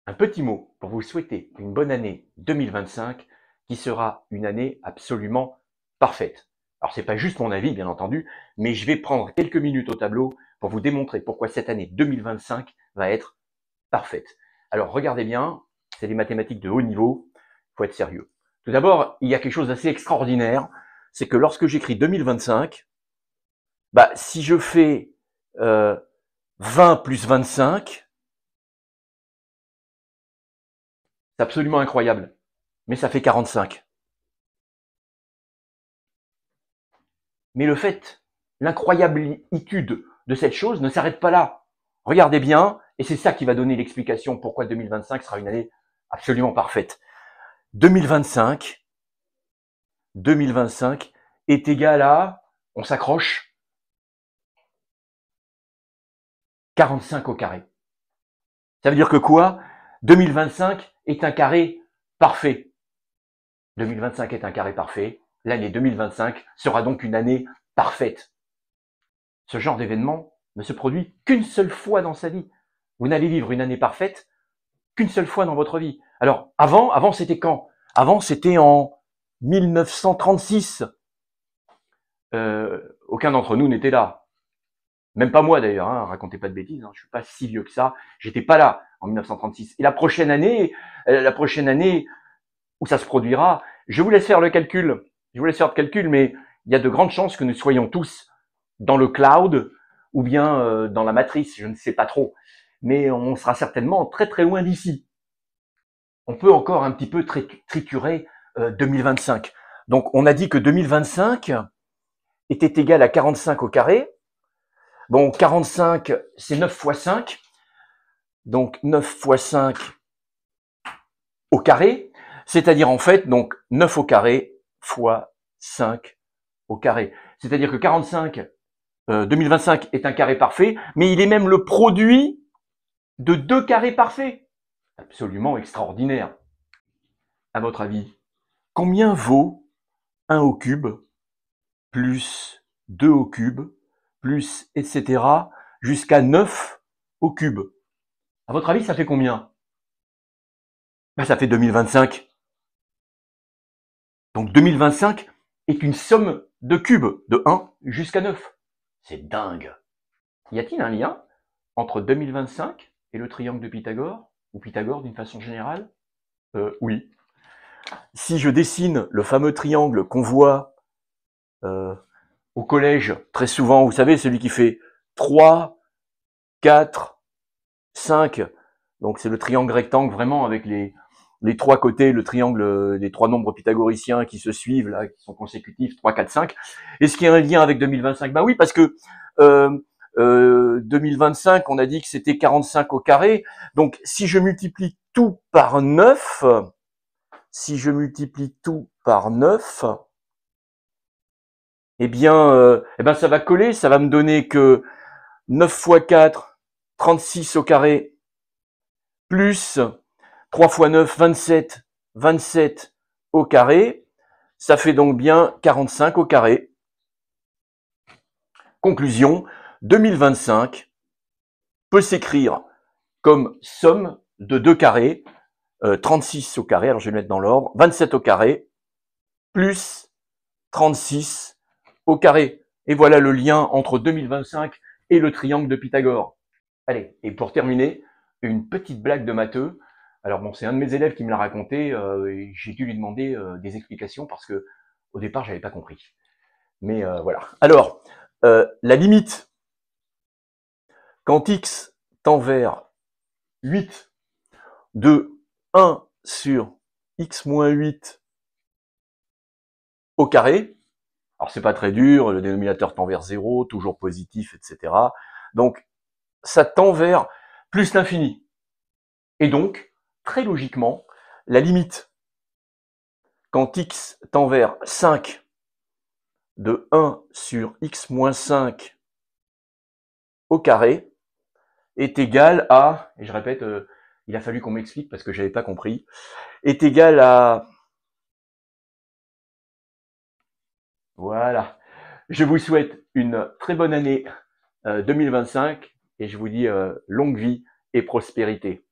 Un petit mot pour vous souhaiter une bonne année 2025 qui sera une année absolument parfaite. Alors c'est pas juste mon avis bien entendu, mais je vais prendre quelques minutes au tableau pour vous démontrer pourquoi cette année 2025 va être parfaite. Alors regardez bien, c'est des mathématiques de haut niveau, il faut être sérieux. Tout d'abord, il y a quelque chose d'assez extraordinaire, c'est que lorsque j'écris 2025, si je fais 20 plus 25, c'est absolument incroyable, mais ça fait 45. Mais le fait, l'incroyabilitude de cette chose ne s'arrête pas là. Regardez bien, et c'est ça qui va donner l'explication pourquoi 2025 sera une année absolument parfaite. 2025 est égal à, on s'accroche, 45 au carré. Ça veut dire que quoi? 2025 est un carré parfait. 2025 est un carré parfait. L'année 2025 sera donc une année parfaite. Ce genre d'événement ne se produit qu'une seule fois dans sa vie. Vous n'allez vivre une année parfaite qu'une seule fois dans votre vie. Alors, avant c'était quand? Avant, c'était en 1936. Aucun d'entre nous n'était là. Même pas moi d'ailleurs, hein, racontez pas de bêtises, hein, je suis pas si vieux que ça. J'étais pas là en 1936. Et la prochaine année où ça se produira, je vous laisse faire le calcul. Je vous laisse faire le calcul, mais il y a de grandes chances que nous soyons tous dans le cloud ou bien dans la matrice, je ne sais pas trop. Mais on sera certainement très très loin d'ici. On peut encore un petit peu triturer 2025. Donc on a dit que 2025 était égal à 45 au carré. Bon, 45, c'est 9 fois 5. Donc 9 fois 5 au carré. C'est-à-dire en fait, donc 9 au carré fois 5 au carré. C'est-à-dire que 2025 est un carré parfait, mais il est même le produit de deux carrés parfaits. Absolument extraordinaire. À votre avis, combien vaut 1 au cube plus 2 au cube plus etc. jusqu'à 9 au cube? À votre avis, ça fait combien? Ça fait 2025. Donc 2025 est une somme de cubes de 1 jusqu'à 9. C'est dingue. Y a-t-il un lien entre 2025 et le triangle de Pythagore, ou Pythagore d'une façon générale? Oui. Si je dessine le fameux triangle qu'on voit au collège très souvent, vous savez, celui qui fait 3, 4, 5, donc c'est le triangle rectangle vraiment avec les trois côtés, le triangle des trois nombres pythagoriciens qui se suivent, là, qui sont consécutifs, 3, 4, 5. Est-ce qu'il y a un lien avec 2025? Ben oui, parce que 2025, on a dit que c'était 45 au carré. Donc, si je multiplie tout par 9, eh bien, ça va coller, ça va me donner que 9 fois 4, 36 au carré, plus 3 fois 9, 27, 27 au carré, ça fait donc bien 45 au carré. Conclusion, 2025 peut s'écrire comme somme de deux carrés, 36 au carré, alors je vais le mettre dans l'ordre, 27 au carré, plus 36 au carré. Et voilà le lien entre 2025 et le triangle de Pythagore. Allez, et pour terminer, une petite blague de matheux. Alors bon, c'est un de mes élèves qui me l'a raconté, et j'ai dû lui demander des explications parce que au départ, j'avais pas compris. Mais voilà. Alors, la limite, quand x tend vers 8 de 1 sur x moins 8 au carré, alors c'est pas très dur, le dénominateur tend vers 0, toujours positif, etc. Donc, ça tend vers plus l'infini. Et donc, très logiquement, la limite, quand x tend vers 5 de 1 sur x moins 5 au carré, est égale à, et je répète, il a fallu qu'on m'explique parce que j'avais pas compris, est égale à, voilà. Je vous souhaite une très bonne année 2025 et je vous dis longue vie et prospérité.